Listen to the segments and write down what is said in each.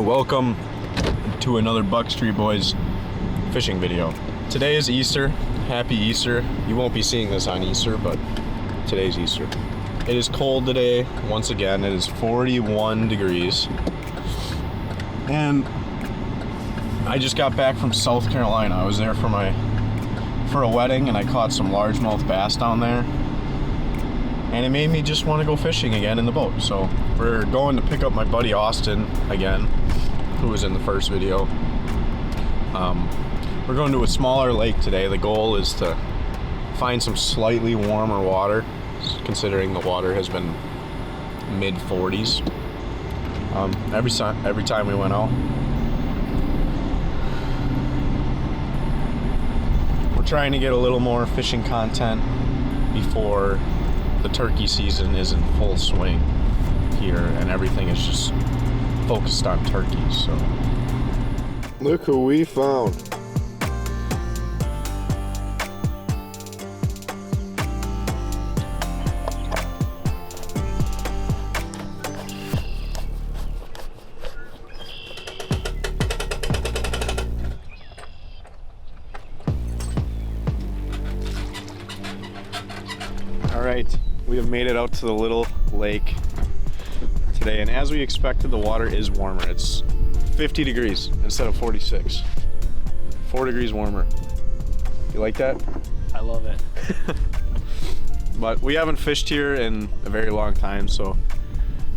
Welcome to another Buck Street Boys fishing video. Today is Easter. Happy Easter. You won't be seeing this on Easter, but today's Easter. It is cold today. Once again, it is 41 degrees. And I just got back from South Carolina. I was there for a wedding, and I caught some largemouth bass down there. And it made me just want to go fishing again in the boat. So we're going to pick up my buddy Austin again, who was in the first video. We're going to a smaller lake today. The goal is to find some slightly warmer water, considering the water has been mid 40s every time we went out. We're trying to get a little more fishing content before the turkey season is in full swing here, and everything is just focused on turkeys. So look who we found. all right, we have made it out to the little lake today, and as we expected, the water is warmer. It's 50 degrees instead of 46. 4 degrees warmer. You like that? I love it. But we haven't fished here in a very long time, so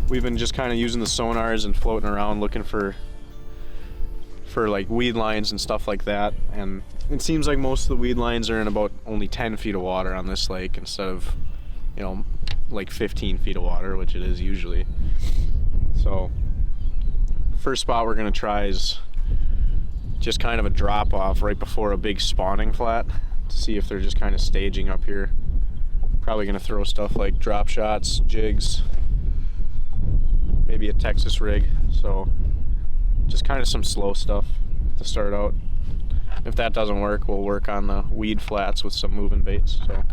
we've been just kind of using the sonars and floating around looking for like weed lines and stuff like that. And it seems like most of the weed lines are in about only 10 feet of water on this lake instead of, you know, like 15 feet of water, which it is usually. So first spot we're gonna try is just kind of a drop off right before a big spawning flat to see if they're just kind of staging up here. Probably gonna throw stuff like drop shots, jigs, maybe a Texas rig. So just kind of some slow stuff to start out. If that doesn't work, we'll work on the weed flats with some moving baits. So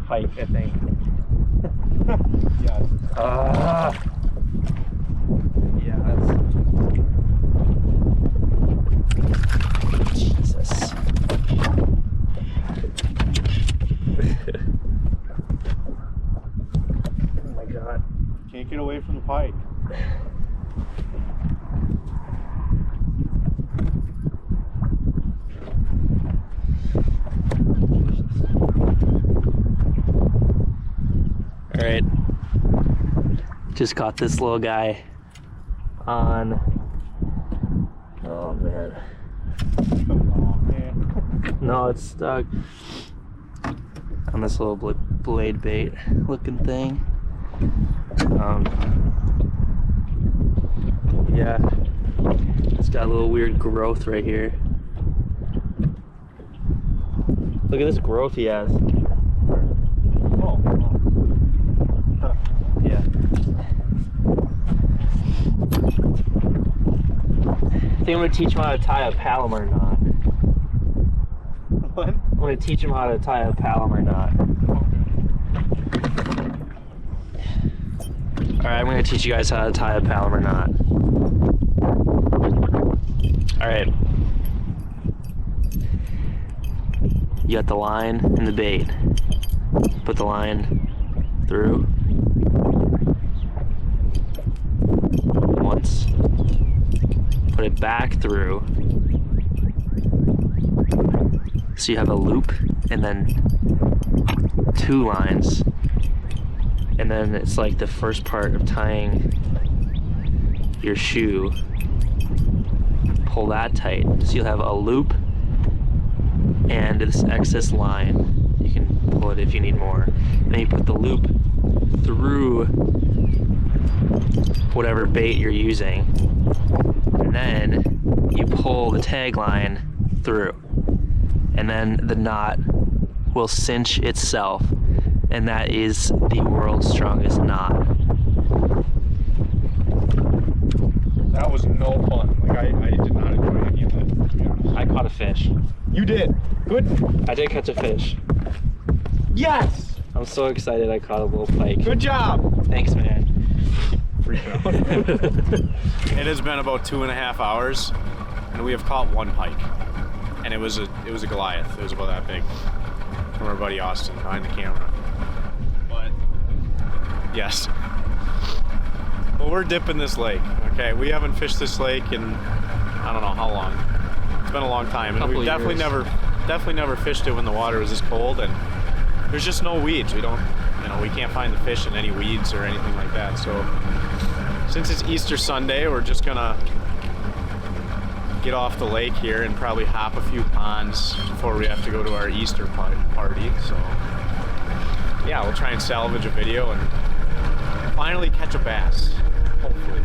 Pike, I think. yeah. Yeah, that's... Jesus. Oh my God. Can't get away from the pike. All right, just caught this little guy on, oh man, no, it's stuck on this little blade bait looking thing. Yeah, it's got a little weird growth right here. Look at this growth he has. Yeah. I think I'm gonna teach him how to tie a Palomar knot. What? I'm gonna teach him how to tie a Palomar knot. Alright, I'm gonna teach you guys how to tie a Palomar knot. Alright. You got the line and the bait. Put the line through. Once. Put it back through. So you have a loop and then 2 lines. And then it's like the first part of tying your shoe. Pull that tight. So you'll have a loop and this excess line. You can pull it if you need more. Then you put the loop through whatever bait you're using, and then you pull the tag line through. and then the knot will cinch itself, and that is the world's strongest knot. That was no fun. Like I did not enjoy any of that, to be honest. I caught a fish. You did. Good. I did catch a fish. Yes. I'm so excited I caught a little pike. Good job. Thanks, man. Freak out. It has been about 2.5 hours, and we have caught one pike, and it was a Goliath. It was about that big. From our buddy Austin behind the camera. But yes. Well, we're dipping this lake. Okay, we haven't fished this lake in I don't know how long. It's been a long time, and we've definitely never fished it when the water was this cold, and there's just no weeds. We don't, we can't find the fish in any weeds or anything like that. So since it's Easter Sunday, we're just gonna get off the lake here and probably hop a few ponds before we have to go to our Easter party. So yeah, we'll try and salvage a video and finally catch a bass, hopefully.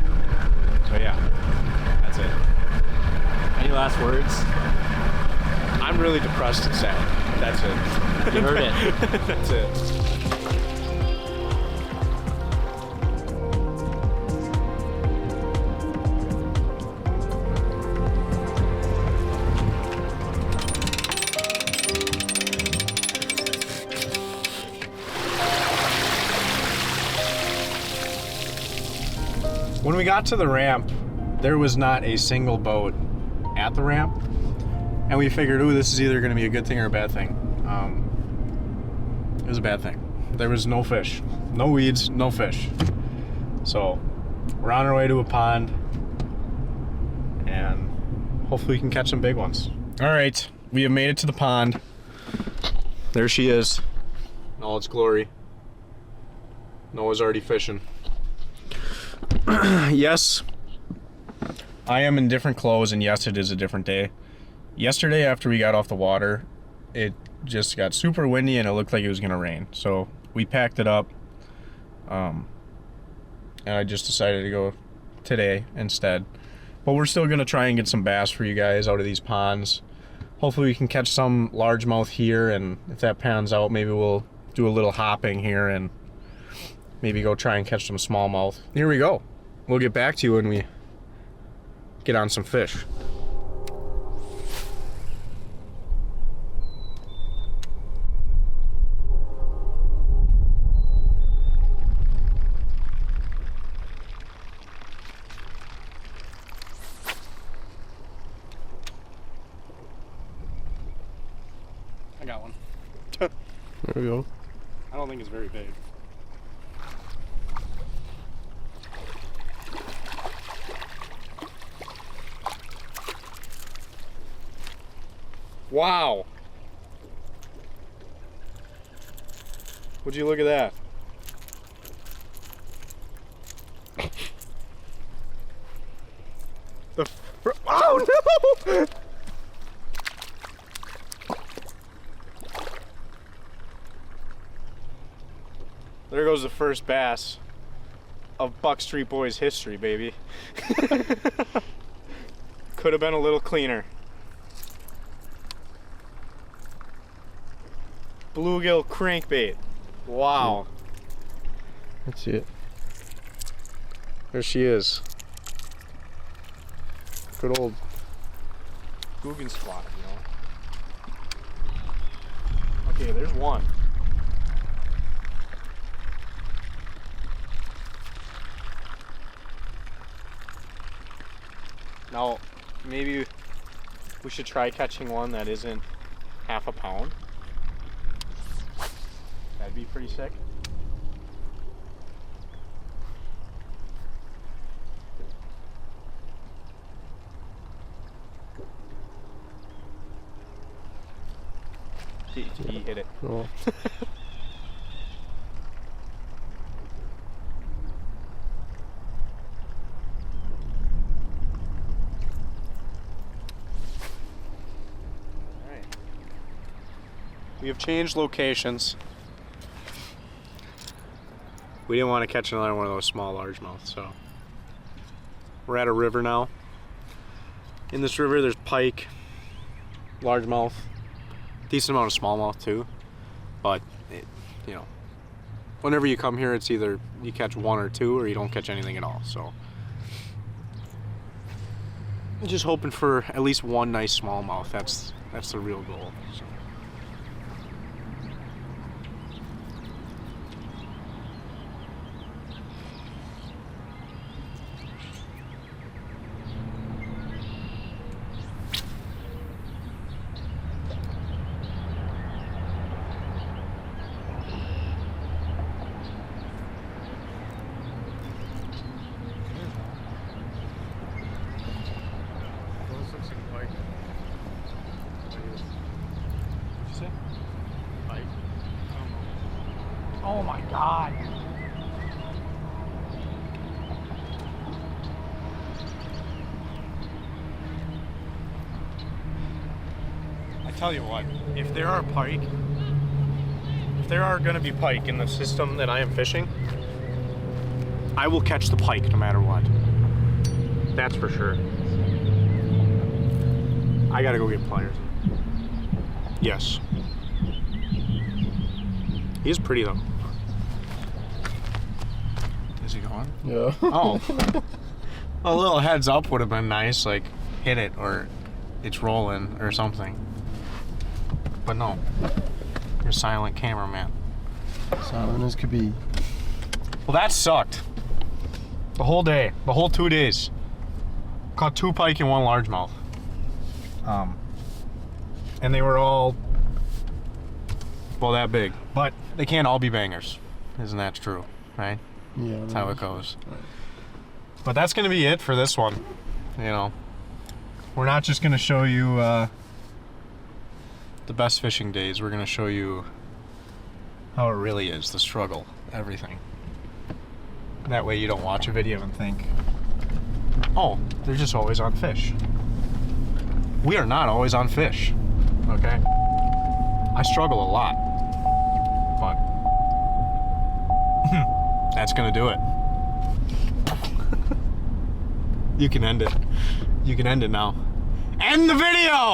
So yeah, that's it. Any last words? I'm really depressed and sad. That's it. You heard it. That's it. When we got to the ramp, there was not a single boat at the ramp, and we figured, ooh, this is either going to be a good thing or a bad thing. It was a bad thing. There was no fish, no weeds, no fish. So we're on our way to a pond, and hopefully we can catch some big ones. All right, we have made it to the pond. There she is in all its glory. Noah's already fishing. Yes, I am in different clothes, and yes, it is a different day. Yesterday, after we got off the water, it just got super windy and it looked like it was gonna rain. So we packed it up, and I just decided to go today instead. But we're still gonna try and get some bass for you guys out of these ponds. Hopefully we can catch some largemouth here, and if that pans out, maybe we'll do a little hopping here and maybe go try and catch some smallmouth. Here we go. We'll get back to you when we get on some fish. I got one. There we go. I don't think it's very big. Wow. Would you look at that? Oh no! There goes the first bass of Buck Street Boys history, baby. Could have been a little cleaner. Bluegill crankbait. Wow. Let's see it. There she is. Good old Guggen spot, you know. Okay, there's one. Now, maybe we should try catching one that isn't half a pound. That'd be pretty sick. He hit it. Oh. We have changed locations. We didn't want to catch another one of those small largemouth, so we're at a river now. In this river there's pike, largemouth, decent amount of smallmouth too. But you know, whenever you come here, it's either you catch one or two, or you don't catch anything at all. So, I'm just hoping for at least one nice smallmouth. That's the real goal. So. Oh my God. I tell you what, if there are pike, if there are going to be pike in the system that I am fishing, I will catch the pike no matter what. That's for sure. I gotta go get pliers. Yes. He is pretty though. Is he going? Yeah. Oh. A little heads up would have been nice, like hit it or it's rolling or something. But no. You're a silent cameraman. Silent as could be. Well, that sucked. The whole day. The whole 2 days. Caught 2 pike and 1 largemouth. And they were all, well, that big. But they can't all be bangers. Isn't that true? Right? Yeah. That's how it goes. But that's going to be it for this one. You know, we're not just going to show you the best fishing days. We're going to show you how it really is, the struggle, everything. That way you don't watch a video and think, oh, they're just always on fish. We are not always on fish, okay? I struggle a lot, but that's gonna do it. You can end it. You can end it now. End the video!